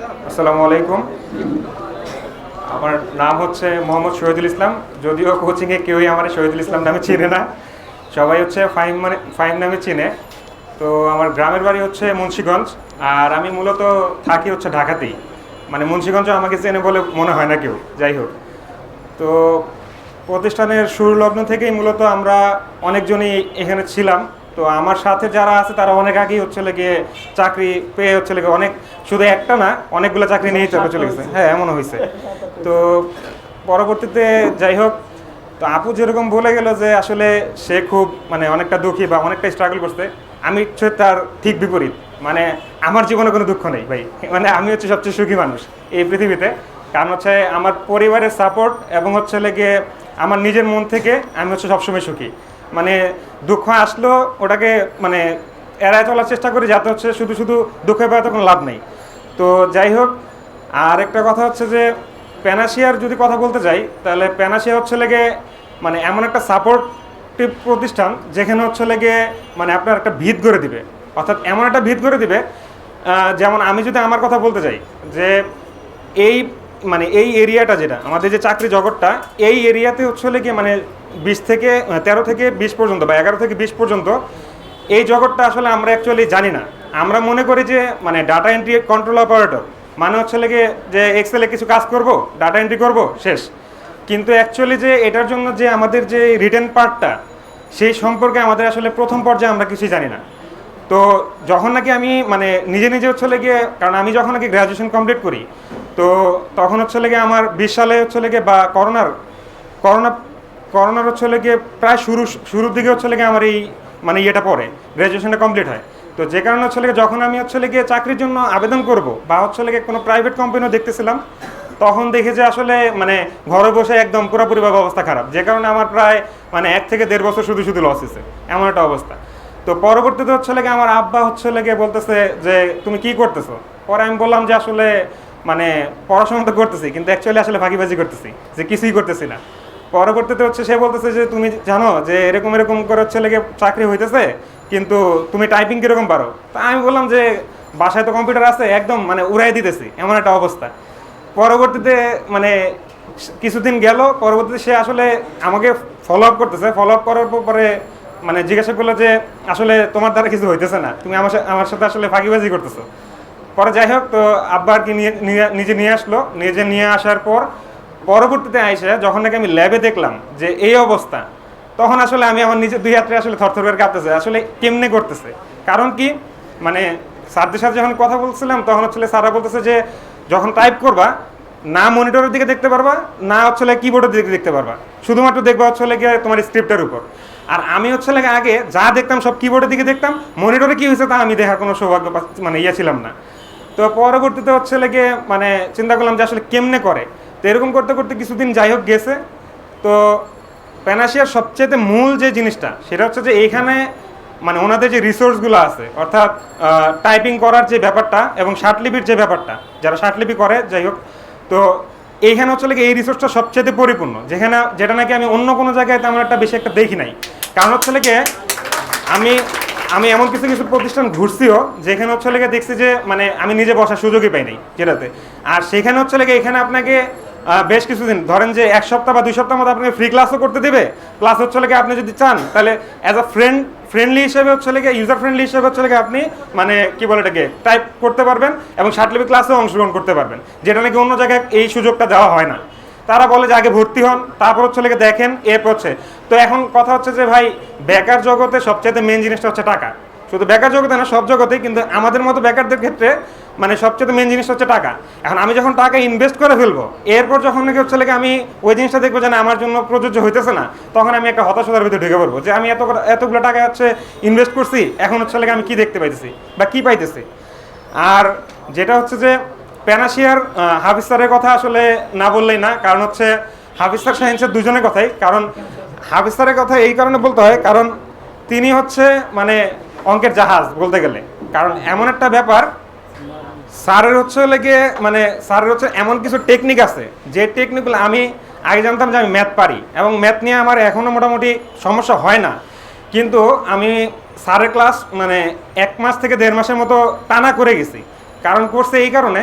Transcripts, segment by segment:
আসসালামু আলাইকুম। আমার নাম হচ্ছে মোহাম্মদ শহীদুল ইসলাম। যদিও কোচিংয়ে কেউই আমার শহীদুল ইসলাম নামে চিনে না, সবাই হচ্ছে ফাহিম নামে চিনে। তো আমার গ্রামের বাড়ি হচ্ছে মুন্সিগঞ্জ, আর আমি মূলত থাকি হচ্ছে ঢাকাতেই। মানে মুন্সিগঞ্জও আমাকে চেনে বলে মনে হয় না কেউ, যাই হোক। তো প্রতিষ্ঠানের শুরু লগ্ন থেকেই মূলত আমরা অনেকজনই এখানে ছিলাম। তো আমার সাথে যারা আছে তারা অনেক আগেই হচ্ছে লেগে চাকরি পেয়ে হচ্ছে লেগে অনেক, শুধু একটা না অনেকগুলো চাকরি নিয়েই চলে গেছে। হ্যাঁ, এমনও হয়েছে। তো পরবর্তীতে যাই হোক, তো আপু যেরকম বলে গেল যে আসলে সে খুব মানে অনেকটা দুঃখী বা অনেকটা স্ট্রাগল করছে, আমি হচ্ছে তার ঠিক বিপরীত। মানে আমার জীবনে কোনো দুঃখ নেই ভাই, মানে আমি হচ্ছে সবচেয়ে সুখী মানুষ এই পৃথিবীতে। কারণ হচ্ছে আমার পরিবারের সাপোর্ট এবং হচ্ছে লেগে আমার নিজের মন থেকে আমি হচ্ছে সবসময় সুখী। মানে দুঃখ আসলেও ওটাকে মানে এড়ায় চলার চেষ্টা করি, যাতে হচ্ছে শুধু শুধু দুঃখে পাওয়াতে কোনো লাভ নেই। তো যাই হোক, আর একটা কথা হচ্ছে যে প্যানাশিয়ার যদি কথা বলতে যাই, তাহলে প্যানাশিয়া হচ্ছে লেগে মানে এমন একটা সাপোর্টিভ প্রতিষ্ঠান যেখানে হচ্ছে লেগে মানে আপনার একটা ভিত গড়ে দিবে। অর্থাৎ এমন একটা ভিত গড়ে দিবে, যেমন আমি যদি আমার কথা বলতে চাই যে এই মানে এই এরিয়াটা যেটা আমাদের যে চাকরি জগৎটা, এই এরিয়াতে হচ্ছে লেগে মানে 13 থেকে 20 পর্যন্ত বা 11 থেকে 20 পর্যন্ত এই জগৎটা আসলে আমরা অ্যাকচুয়ালি জানি না। আমরা মনে করি যে মানে ডাটা এন্ট্রি কন্ট্রোল অপারেটর মানে হচ্ছে লেগে যে এক্সেলে কিছু কাজ করব, ডাটা এন্ট্রি করব, শেষ। কিন্তু অ্যাকচুয়ালি যে এটার জন্য যে আমাদের যে রিটেন পার্টটা, সেই সম্পর্কে আমাদের আসলে প্রথম পর্যায়ে আমরা কিছুই জানি না। তো যখন নাকি আমি মানে নিজে নিজে হচ্ছে লেগে, কারণ আমি যখন নাকি গ্র্যাজুয়েশন কমপ্লিট করি, তো তখন হচ্ছে লেগে আমার 20 সালে হচ্ছে লেগে বা করোনা করোনার হচ্ছে লেগে প্রায় শুরুর দিকে হচ্ছে লেগে আমার এই মানে ইয়েটা পড়ে, গ্র্যাজুয়েশনটা কমপ্লিট হয়। তো যে কারণে হচ্ছে লেগে যখন আমি হচ্ছে লেগে চাকরির জন্য আবেদন করব বা হচ্ছে লেগে কোনো প্রাইভেট কোম্পানিও দেখতেছিলাম, তখন দেখি যে আসলে মানে ঘরে বসে একদম পুরোপুরিভাবে অবস্থা খারাপ, যে কারণে আমার প্রায় মানে 1 থেকে 1.5 বছর শুধু শুধু লস হয়েছে, এমন একটা অবস্থা। তো পরবর্তীতে হচ্ছে লেগে আমার আব্বা হচ্ছে লেগে বলতেছে যে তুমি কি করতেছো। পরে আমি বললাম যে আসলে মানে পড়াশোনা তো করতেছি, কিন্তু অ্যাকচুয়ালি আসলে ফাঁকিবাজি করতেছি, যে কিছুই করতেছি না। পরবর্তীতে হচ্ছে সে বলতেছে যে তুমি জানো যে এরকম এরকম করে হচ্ছে লেগে চাকরি হইতেছে, কিন্তু তুমি টাইপিং কীরকম পারো। তা আমি বললাম যে বাসায় তো কম্পিউটার আছে, একদম মানে উড়াই দিতেছি, এমন একটা অবস্থা। পরবর্তীতে মানে কিছুদিন গেল, পরবর্তীতে সে আসলে আমাকে ফলো আপ করতেছে। ফলো আপ করার পরে মানে জিজ্ঞাসা করলো যে আসলে তোমার দ্বারা কিছু হইতেছে না, তুমি আমার সাথে আসলে ফাঁকিবাজি করতেছো। পরে যাই হোক, তো আব্বা আর কি নিজে নিয়ে আসলো। নিজে নিয়ে আসার পর পরবর্তীতে আইসে যখন নাকি আমি ল্যাবে দেখলাম যে এই অবস্থা, তখন আসলে আমি আমার নিজের 2 হাতে আসলে থরথর করে কাঁপতেছে, আসলে কেমনে করতেছে। কারণ কি মানে স্যারদের সাথে যখন কথা বলছিলাম, তখন হচ্ছে স্যাররা বলতেছে যে যখন টাইপ করবা না মনিটরের দিকে দেখতে পারবা, না হচ্ছে কিবোর্ডের দিকে দেখতে পারবা, শুধুমাত্র দেখবা হচ্ছে গিয়ে তোমার স্ক্রিপ্টের উপর। আর আমি হচ্ছে আগে যা দেখতাম সব কিবোর্ডের দিকে দেখতাম, মনিটরে কি হয়েছে তা আমি দেখার কোনো সৌভাগ্য মানে ছিলাম না। তো পরবর্তীতে হচ্ছে লেগে মানে চিন্তা করলাম যে আসলে কেমনে করে। তো এরকম করতে করতে কিছুদিন যাই হোক গেছে। তো প্যানাশিয়ার সবচেয়ে মূল যে জিনিসটা, সেটা হচ্ছে যে এইখানে মানে ওনাদের যে রিসোর্সগুলো আছে, অর্থাৎ টাইপিং করার যে ব্যাপারটা এবং শার্টলিপির যে ব্যাপারটা, যারা শার্টলিপি করে যাই হোক, তো এইখানে হচ্ছে লেগে এই রিসোর্সটা সবচেয়ে পরিপূর্ণ, যেটা নাকি আমি অন্য কোনো জায়গায় তেমন একটা বেশি একটা দেখি নাই। কারণ হচ্ছে লেগে আমি আমি এমন কিছু কিছু প্রতিষ্ঠান ঘুরছিও যেখানে হচ্ছে লেগে দেখছি যে মানে আমি নিজে বসার সুযোগই পাই নাই যেটাতে। আর সেখানে হচ্ছে লেগে এখানে আপনাকে বেশ কিছুদিন ধরেন যে 1 সপ্তাহ বা 2 সপ্তাহ মতো আপনাকে ফ্রি ক্লাসও করতে দেবে। প্লাস হচ্ছে লেগে আপনি যদি চান তাহলে অ্যাজ আ ফ্রেন্ডলি হিসেবে হচ্ছে লেগে ইউজার ফ্রেন্ডলি হিসেবে হচ্ছে লেগে আপনি মানে কি বলে এটাকে টাইপ করতে পারবেন এবং শার্টলিপি ক্লাসেও অংশগ্রহণ করতে পারবেন, যেটা নাকি অন্য জায়গায় এই সুযোগটা দেওয়া হয় না। তারা বলে যে আগে ভর্তি হন, তারপর হচ্ছে লেগে দেখেন এরপর হচ্ছে। তো এখন কথা হচ্ছে যে ভাই বেকার জগতে সবচেয়ে মেন জিনিসটা হচ্ছে টাকা। শুধু বেকার জগতে না, সব জগতেই, কিন্তু আমাদের মতো বেকারদের ক্ষেত্রে মানে সবচেয়ে মেন জিনিস হচ্ছে টাকা। এখন আমি যখন টাকা ইনভেস্ট করে ফেলবো, এরপর যখন নাকি হচ্ছে লেগে আমি ওই জিনিসটা দেখবো যে না আমার জন্য প্রযোজ্য হইতেছে না, তখন আমি একটা হতাশার ভিতরে ঢুকে পড়বো যে আমি এতগুলো টাকা হচ্ছে ইনভেস্ট করছি, এখন হচ্ছে লেগে আমি কি দেখতে পাইতেছি বা কি পাইতেছি। আর যেটা হচ্ছে যে প্যানাশিয়ার হাফিজ স্যারের কথা আসলে না বললেই না, কারণ হচ্ছে হাফিজ স্যার সায়েন্সের দুজনের কথাই। কারণ হাফিজ স্যারের কথা এই কারণে বলতে হয়, কারণ তিনি হচ্ছে মানে অঙ্কের জাহাজ বলতে গেলে। কারণ এমন একটা ব্যাপার, স্যারের হচ্ছে লেগে মানে স্যারের হচ্ছে এমন কিছু টেকনিক আছে, যে টেকনিকগুলো আমি আগে জানতাম যে আমি ম্যাথ পারি এবং ম্যাথ নিয়ে আমার এখনও মোটামুটি সমস্যা হয় না, কিন্তু আমি স্যারের ক্লাস মানে 1 মাস থেকে 1.5 মাসের মতো টানা করে গেছি। কারণ করছে এই কারণে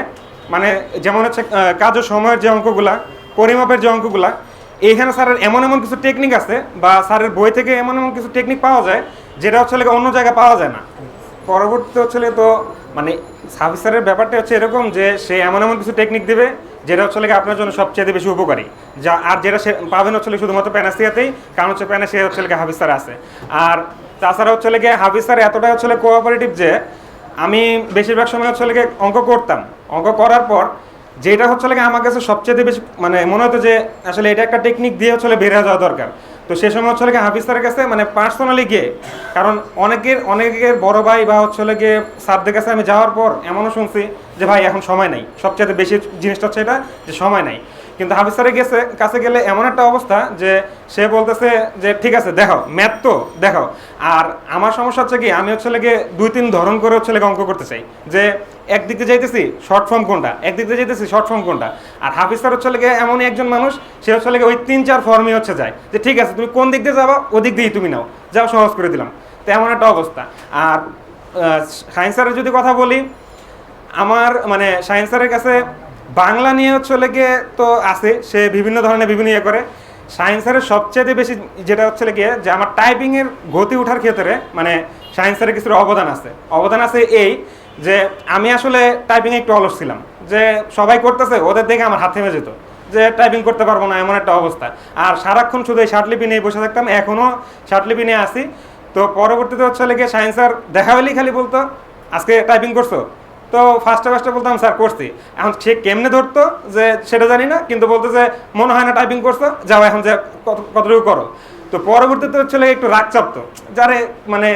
মানে যেমন হচ্ছে কাজের সময়ের যে অঙ্কগুলা, পরিমাপের যে অঙ্কগুলা, এইখানে স্যারের এমন এমন কিছু টেকনিক আছে বা স্যারের বই থেকে এমন এমন কিছু টেকনিক পাওয়া যায় যেটা হচ্ছে অন্য জায়গায় পাওয়া যায় না। পরবর্তীতে হচ্ছে তো মানে সার্ভিস স্যারের ব্যাপারটা হচ্ছে এরকম যে সে এমন এমন কিছু টেকনিক দেবে যেটা হচ্ছে আপনার জন্য সবচেয়ে বেশি উপকারী, যা আর যেটা সে পাবেন হচ্ছে শুধুমাত্র প্যানাসিয়াতেই, কারণ হচ্ছে প্যানাসিয়া হচ্ছে হাফিজ স্যার আছে। আর তাছাড়া হচ্ছে হাফিজ স্যার এতটাই হচ্ছে কোঅপারেটিভ যে আমি বেশিরভাগ সময় হচ্ছে অঙ্ক করতাম, অঙ্ক করার পর যেটা হচ্ছে আমার কাছে সবচেয়ে বেশি মানে মনে হতো যে আসলে এটা একটা টেকনিক দিয়ে হচ্ছে বেরিয়ে যাওয়া দরকার। তো সে সময় হচ্ছে হাফিজ স্যারের কাছে মানে পার্সোনালি গিয়ে, কারণ অনেকের বড় ভাই বা হচ্ছে গিয়ে স্যারদের কাছে আমি যাওয়ার পর এমনও শুনছি যে ভাই এখন সময় নাই, সবচেয়ে বেশি জিনিসটা হচ্ছে এটা যে সময় নাই। কিন্তু হাফিজ স্যারের কাছে গেলে এমন একটা অবস্থা যে সে বলতেছে যে ঠিক আছে দেখাও, ম্যাথ তো দেখাও। আর আমার সমস্যা হচ্ছে কি, আমি হচ্ছে গিয়ে 2-3 ধরন করে হচ্ছে অঙ্ক করতে চাই, যে একদিক দিয়ে যাইতেছি শর্ট ফর্ম কোনটা, একদিক দিয়ে যাইতেছি শর্ট ফর্ম কোনটা। আর হাফিজ স্যার হচ্ছে গিয়ে এমনই একজন মানুষ, সে হচ্ছে ওই 3-4 ফর্মই হচ্ছে যায়, যে ঠিক আছে তুমি কোন দিক দিয়ে যাবা ওদিক দিয়েই তুমি নাও, যাও সহজ করে দিলাম। তো এমন একটা অবস্থা। আর সায়েন্স স্যারের যদি কথা বলি, আমার মানে সায়েন্স স্যারের কাছে বাংলা নিয়ে হচ্ছে গিয়ে তো আছে, সে বিভিন্ন ধরনের বিভিন্ন ইয়ে করে। সায়েন্সের সবচেয়ে বেশি যেটা হচ্ছে গিয়ে যে আমার টাইপিংয়ের গতি ওঠার ক্ষেত্রে মানে সায়েন্সের কিছু অবদান আছে এই যে আমি আসলে টাইপিংয়ে একটু অলস ছিলাম, যে সবাই করতেছে ওদের দেখে আমার হাত থেমে যেত, যে টাইপিং করতে পারবো না এমন একটা অবস্থা। আর সারাক্ষণ শুধু এই শার্টলিপি নিয়ে বসে থাকতাম, এখনও শার্টলিপি নিয়ে আসি। তো পরবর্তীতে হচ্ছে গিয়ে সায়েন্স স্যার দেখা হলেই খালি বলতো আজকে টাইপিং করছো, তো ফার্স্টে বলতাম স্যার করছি। এখন সে কেমনে ধরতো যে সেটা জানি না, কিন্তু বলতো যে মনে হয় না টাইপিং করছো, যাও এখন যে কতটুকু করো। তো পরবর্তীতে হচ্ছে একটু রাগ চাপতো, যারে মানে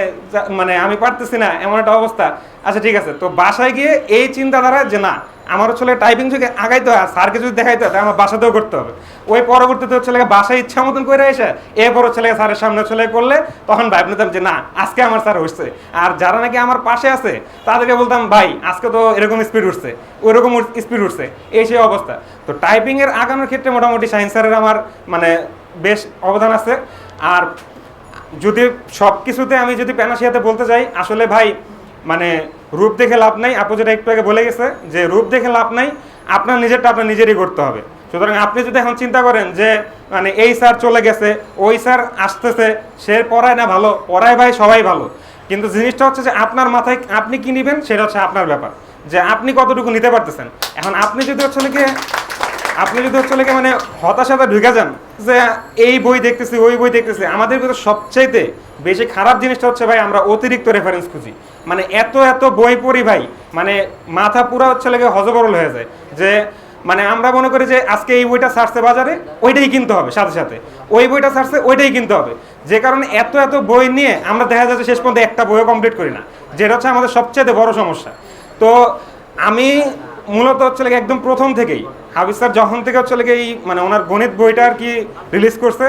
মানে আমি পারতেছি না এমন একটা অবস্থা। আচ্ছা ঠিক আছে, তো বাসায় গিয়ে এই চিন্তাধারা যে না আমার হচ্ছে টাইপিং থেকে আগাইতে হয়, আর স্যারকে যদি দেখাইতে হয় আমার বাসাতেও করতে হবে। ওই পরবর্তীতে হচ্ছে বাসায় ইচ্ছা মতন করে এসে এরপর হচ্ছে স্যারের সামনে চলে করলে তখন ভাই নিতাম যে না আজকে আমার স্যার উঠছে। আর যারা নাকি আমার পাশে আছে তাদেরকে বলতাম ভাই আজকে তো এরকম স্পিড উঠছে, ওইরকম স্পিড উঠছে, এই সেই অবস্থা। তো টাইপিংয়ের আগানোর ক্ষেত্রে মোটামুটি সায়েন্স স্যারের আমার মানে বেশ অবদান আছে। আর যদি সব কিছুতে আমি যদি প্যানাসিয়াতে বলতে চাই, আসলে ভাই মানে রূপ দেখে লাভ নাই, আপু যেটা একটু আগে বলে গেছে যে রূপ দেখে লাভ নাই, আপনার নিজেরটা আপনার নিজেরই করতে হবে। সুতরাং আপনি যদি এখন চিন্তা করেন যে মানে এই স্যার চলে গেছে, ওই স্যার আসতেছে, সে পড়ায় না ভালো, পড়ায় ভাই সবাই ভালো, কিন্তু জিনিসটা হচ্ছে যে আপনার মাথায় আপনি কি নেবেন সেটা হচ্ছে আপনার ব্যাপার, যে আপনি কতটুকু নিতে পারতেছেন। এখন আপনি যদি হচ্ছে মানে হতাশাতে ঢুকে যান যে এই বই দেখতেছি ওই বই দেখতেছি, আমাদের ভিতরে সবচাইতে বেশি খারাপ জিনিসটা হচ্ছে ভাই আমরা অতিরিক্ত রেফারেন্স খুঁজি। মানে এত বই পড়ি ভাই, মানে মাথা পুরো হচ্ছে হজবরল হয়ে যায়, যে মানে আমরা মনে করি যে আজকে এই বইটা ছাড়ছে বাজারে ওইটাই কিনতে হবে, সাথে সাথে ওই বইটা ছাড়ছে ওইটাই কিনতে হবে, যে কারণে এত বই নিয়ে আমরা দেখা যাচ্ছে শেষ পর্যন্ত একটা বইও কমপ্লিট করি না, যেটা হচ্ছে আমাদের সবচেয়ে বড় সমস্যা। তো আমি মূলত হচ্ছে একদম প্রথম থেকেই হাফিজ স্যার যখন থেকে হচ্ছে এই মানে ওনার গণিত বইটা আর কি রিলিজ করছে,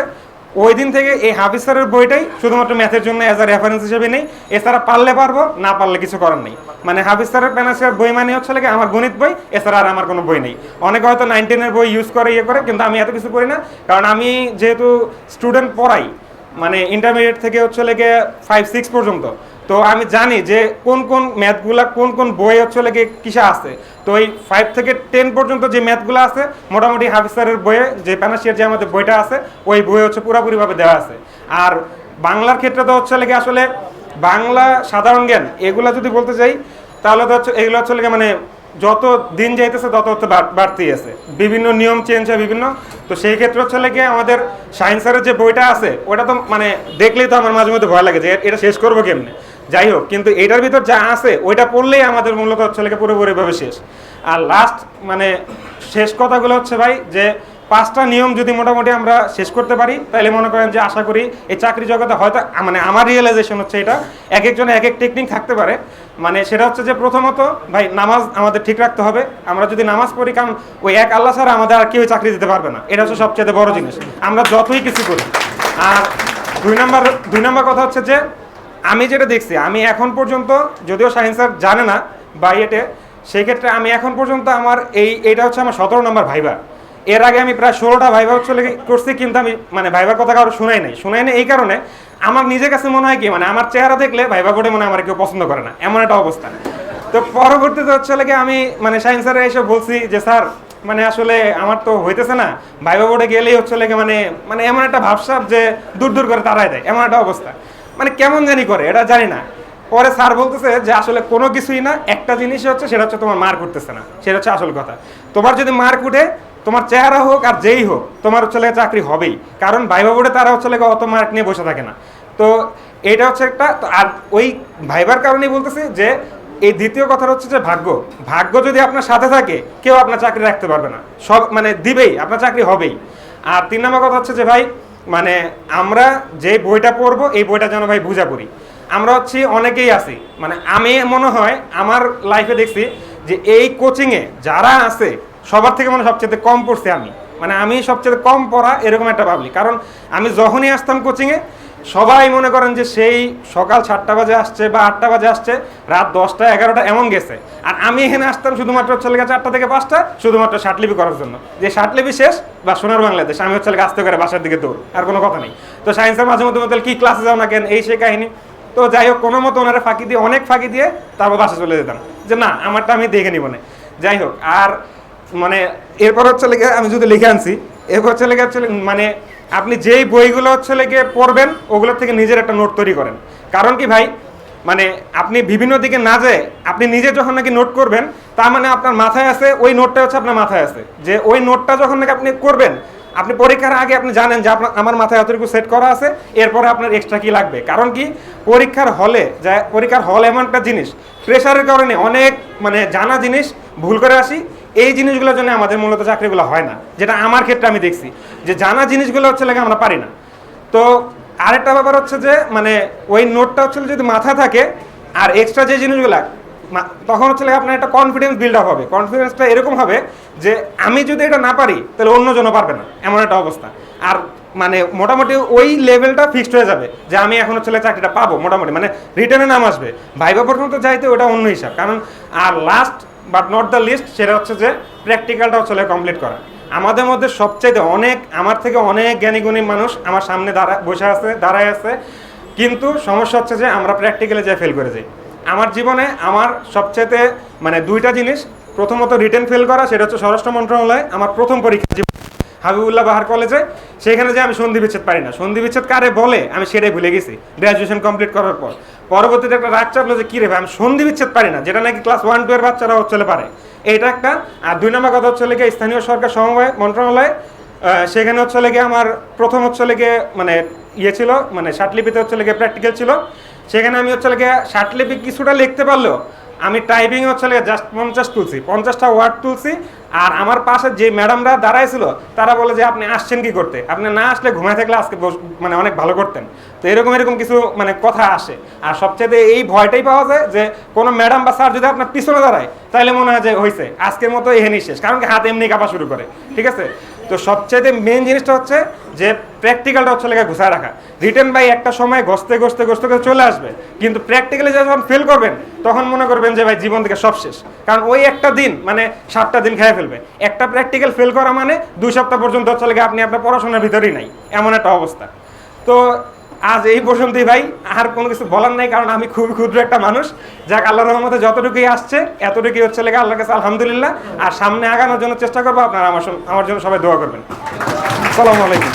ওই দিন থেকে এই হাফিজ স্যারের বইটাই শুধুমাত্র ম্যাথের জন্য অ্যাজ আ রেফারেন্স হিসেবে নেই, এছাড়া পারলে পারবো, না পারলে কিছু করার নেই। মানে হাফিজ স্যারের প্যানাসিয়ার বই মানে হচ্ছে আমার গণিত বই, এছাড়া আর আমার কোনো বই নেই। অনেকে হয়তো 9-10 বই ইউজ করে ইয়ে করে, কিন্তু আমি এত কিছু করি না, কারণ আমি যেহেতু স্টুডেন্ট পড়াই মানে ইন্টারমিডিয়েট থেকে হচ্ছে 5-6 পর্যন্ত, তো আমি জানি যে কোন ম্যাথগুলা কোন বই হচ্ছে কিসে আছে। তো এই 5 থেকে 10 পর্যন্ত যে ম্যাথগুলো আছে মোটামুটি হাফিজ স্যারের বইয়ে যে প্যানাসিয়ার যে আমাদের বইটা আছে ওই বই হচ্ছে পুরোপুরিভাবে দেওয়া আছে। আর বাংলার ক্ষেত্রে তো হচ্ছে আসলে বাংলা সাধারণ জ্ঞান এগুলা যদি বলতে চাই তাহলে তো হচ্ছে এগুলো হচ্ছে মানে যত দিন যাইতেছে তত হচ্ছে বাড়তেই আছে, বিভিন্ন নিয়ম চেঞ্জ হয় বিভিন্ন। তো সেই ক্ষেত্রে হচ্ছে আমাদের সায়েন্সের যে বইটা আছে ওটা তো মানে দেখলেই তো আমার মাঝে মধ্যে ভয় লাগে যে এটা শেষ করবো কেমনে। যাই হোক, কিন্তু এটার ভিতর যা আছে ওইটা পড়লেই আমাদের মূলত হচ্ছে পুরোপুরিভাবে শেষ। আর লাস্ট মানে শেষ কথাগুলো হচ্ছে ভাই যে 5টা নিয়ম যদি মোটামুটি আমরা শেষ করতে পারি তাহলে মনে করেন যে আশা করি এই চাকরি জগতে হয়তো মানে আমার রিয়েলাইজেশন হচ্ছে এটা এক একজনের এক এক টেকনিক থাকতে পারে। মানে সেটা হচ্ছে যে প্রথমত ভাই নামাজ আমাদের ঠিক রাখতে হবে। আমরা যদি নামাজ পড়ি, কারণ ওই এক আল্লাহ ছাড়া আমাদের আর কেউ চাকরি দিতে পারবে না, এটা হচ্ছে সবচেয়ে বড় জিনিস, আমরা যতই কিছু করি। আর 2 নম্বর কথা হচ্ছে যে আমি যেটা দেখছি, আমি এখন পর্যন্ত যদিও সায়েন্স স্যার জানে না বা এটে, সেই ক্ষেত্রে আমি এখন পর্যন্ত আমার এইটা হচ্ছে আমার 17 নম্বর ভাইবা। এর আগে আমি প্রায় 16টা ভাইবা হচ্ছে করছি, কিন্তু আমি মানে ভাইবার কথা কারো শোনাই নাই এই কারণে আমার নিজের কাছে মনে হয় কি মানে আমার চেহারা দেখলে ভাইবা বোর্ডে মানে আমার কেউ পছন্দ করে না, এমন একটা অবস্থা। তো পরবর্তীতে হচ্ছে লাগে আমি মানে শাহিন স্যারের এসে বলছি যে স্যার মানে আসলে আমার তো হইতেছে না, ভাইবা বোর্ডে গেলেই হচ্ছে লাগে মানে মানে এমন একটা ভাবসাব যে দূর দূর করে তাড়ায় দেয়, এমন একটা অবস্থা, মানে কেমন জানি করে এটা জানি না। পরে স্যার বলতেছে যে আসলে কোনো কিছুই না, একটা জিনিস হচ্ছে সেটা হচ্ছে তোমার মার্ক উঠতেছে না, সেটা হচ্ছে আসল কথা। তোমার যদি মার্ক উঠে, তোমার চেহারা হোক আর যেই হোক, তোমার হচ্ছে লাগে চাকরি হবেই, কারণ ভাইবা বোর্ডে তারা হচ্ছে লাগে অত মার্ক নিয়ে বসে থাকে না। তো এইটা হচ্ছে একটা, আর ওই ভাইবার কারণেই বলতেছি যে এই দ্বিতীয় কথা হচ্ছে যে ভাগ্য, ভাগ্য যদি আপনার সাথে থাকে কেউ আপনার চাকরি রাখতে পারবে না, সব মানে দিবেই, আপনার চাকরি হবেই। আর 3 নম্বর কথা হচ্ছে যে ভাই মানে আমরা যে বইটা পড়বো এই বইটা যেন ভাই বুঝা পড়ি। আমরা হচ্ছে অনেকেই আছি, মানে আমি মনে হয় আমার লাইফে দেখছি যে এই কোচিংয়ে যারা আছে সবার থেকে মানে সবচেয়ে কম পড়ছে আমি, মানে আমি সবচেয়ে কম পড়া এরকম একটা ভাবলি। কারণ আমি যখনই আসতাম কোচিংয়ে সবাই মনে করেন যে সেই সকাল 7টা বাজে আসছে বা 8টা বাজে আসছে, রাত 10টা 11টা এমন গেছে। আর আমি এখানে আসতাম শুধুমাত্র হচ্ছে 4টা থেকে 5টা শুধুমাত্র শার্টলিপি করার জন্য, যে শার্টলিপি শেষ বা সোনার বাংলাদেশ আমি হচ্ছে আস্তে করে বাসার দিকে দৌড়, আর কোনো কথা নেই। তো সায়েন্সের মাঝে মধ্যে মধ্যে কি ক্লাসে যাও না কেন এই সেই কাহিনী। তো যাই হোক কোনো মতো ওনারা ফাঁকি দিয়ে, অনেক ফাঁকি দিয়ে তারপর বাসা চলে যেতাম যে না আমারটা আমি দেখে নিব না। যাই হোক, আর মানে এরপর হচ্ছে লেগে আমি যদি লিখে আনছি, এরপর হচ্ছে লেগে মানে আপনি যেই বইগুলো হচ্ছে লেগে পড়বেন ওগুলোর থেকে নিজের একটা নোট তৈরি করেন। কারণ কি ভাই, মানে আপনি বিভিন্ন দিকে না যেয়ে আপনি নিজে যখন নাকি নোট করবেন, তার মানে আপনার মাথায় আছে ওই নোটটা হচ্ছে আপনার মাথায় আছে, যে ওই নোটটা যখন নাকি আপনি করবেন, আপনি পরীক্ষার আগে আপনি জানেন যে আপনার আমার মাথায় এতটুকু সেট করা আছে, এরপরে আপনার এক্সট্রা কি লাগবে। কারণ কি পরীক্ষার হলে যায়, পরীক্ষার হল এমন একটা জিনিস প্রেশারের কারণে অনেক মানে জানা জিনিস ভুল করে আসি, এই জিনিসগুলোর জন্য আমাদের মূলত চাকরিগুলো হয় না, যেটা আমার ক্ষেত্রে আমি দেখছি যে জানা জিনিসগুলো হচ্ছে লাগে আমরা পারি না। তো আরেকটা ব্যাপার হচ্ছে যে মানে ওই নোটটা হচ্ছে যদি মাথায় থাকে আর এক্সট্রা যে জিনিসগুলো, তখন হচ্ছে আপনার একটা কনফিডেন্স বিল্ড আপ হবে। কনফিডেন্সটা এরকম হবে যে আমি যদি এটা না পারি তাহলে অন্যজনও পারবে না, এমন একটা অবস্থা। আর মানে মোটামুটি ওই লেভেলটা ফিক্সড হয়ে যাবে যে আমি এখন হচ্ছে চাকরিটা পাবো মোটামুটি, মানে রিটার্নে নাম আসবে। ভাইবা পর্যন্ত যাইতে ওটা অন্য হিসাব। কারণ আর last but not the least সেটা হচ্ছে যে প্র্যাকটিক্যালটা হচ্ছে কমপ্লিট করা। আমাদের মধ্যে সবচাইতে অনেক, আমার থেকে অনেক জ্ঞানী গুণী মানুষ আমার সামনে বসে আছে, দাঁড়ায় আছে, কিন্তু সমস্যা হচ্ছে যে আমরা প্র্যাকটিক্যালে যাই ফেল করে যাই। আমার জীবনে আমার সবচেয়ে মানে 2টা জিনিস, প্রথমত রিটেন ফেল করা, সেটা হচ্ছে স্বরাষ্ট্র মন্ত্রণালয় আমার প্রথম পরীক্ষা হাবিবুল্লাহ বাহার কলেজে, সেখানে যে আমি সন্ধি বিচ্ছেদ পারি না, সন্ধি বিচ্ছেদ কারে বলে আমি সেটাই ভুলে গেছি গ্র্যাজুয়েশন কমপ্লিট করার পর। পরবর্তীতে একটা রাগ চাপলো যে কী রে ভাই আমি সন্ধি বিচ্ছেদ পারি না, যেটা নাকি ক্লাস 1, 2 এর বাচ্চারা হচ্ছে পারে, এইটা একটা। আর 2 নম্বর কথা হচ্ছে লেগে স্থানীয় সরকার সমবায় মন্ত্রণালয়, সেখানে হচ্ছে লেগে আমার প্রথম হচ্ছে লেগে মানে ইয়ে ছিল, মানে শার্টলিপিতে হচ্ছে লেগে প্র্যাকটিক্যাল ছিল। সেখানে আমি হচ্ছে লেগে শার্টলিপি কিছুটা লিখতে পারলেও আমি টাইপিং হচ্ছে জাস্ট 50 তুলছি, 50টা ওয়ার্ড তুলছি। আর আমার পাশে যে ম্যাডামরা দাঁড়াইছিল তারা বলে যে আপনি আসছেন কি করতে, আপনি না আসলে ঘুমায় থাকলে আজকে মানে অনেক ভালো করতেন। তো এরকম কিছু মানে কথা আসে। আর সবচেয়ে এই ভয়টাই পাওয়া যায় যে কোনো ম্যাডাম বা স্যার যদি আপনার পিছনে দাঁড়ায় তাহলে মনে হয় যে হয়েছে আজকের মতো এখানেই শেষ, কারণ কি হাত এমনি কাঁপা শুরু করে, ঠিক আছে। তো সবচেয়ে মেন জিনিসটা হচ্ছে যে প্র্যাকটিক্যালটা হচ্ছে লেখা ঘুষায় রাখা। রিটেন বাই একটা সময় ঘষতে চলে আসবে, কিন্তু প্র্যাকটিক্যালি যখন ফেল করবেন তখন মনে করবেন যে ভাই জীবন থেকে সব শেষ। কারণ ওই একটা দিন মানে 7টা দিন খেয়ে ফেলবে। একটা প্র্যাকটিক্যাল ফেল করা মানে 2 সপ্তাহ পর্যন্ত হচ্ছে লেগে আপনি আপনার পড়াশোনার ভিতরেই নাই, এমন একটা অবস্থা। তো আজ এই পর্যন্তই ভাই, আর কোনো কিছু বলার নাই, কারণ আমি খুবই ক্ষুদ্র একটা মানুষ। যাক আল্লাহর রহমতে যতটুকুই আসছে এতটুকুই হচ্ছে লেগে আল্লাহর কাছে আলহামদুলিল্লাহ। আর সামনে আগানোর জন্য চেষ্টা করবো, আপনারা আমার জন্য সবাই দোয়া করবেন। আসসালামু আলাইকুম।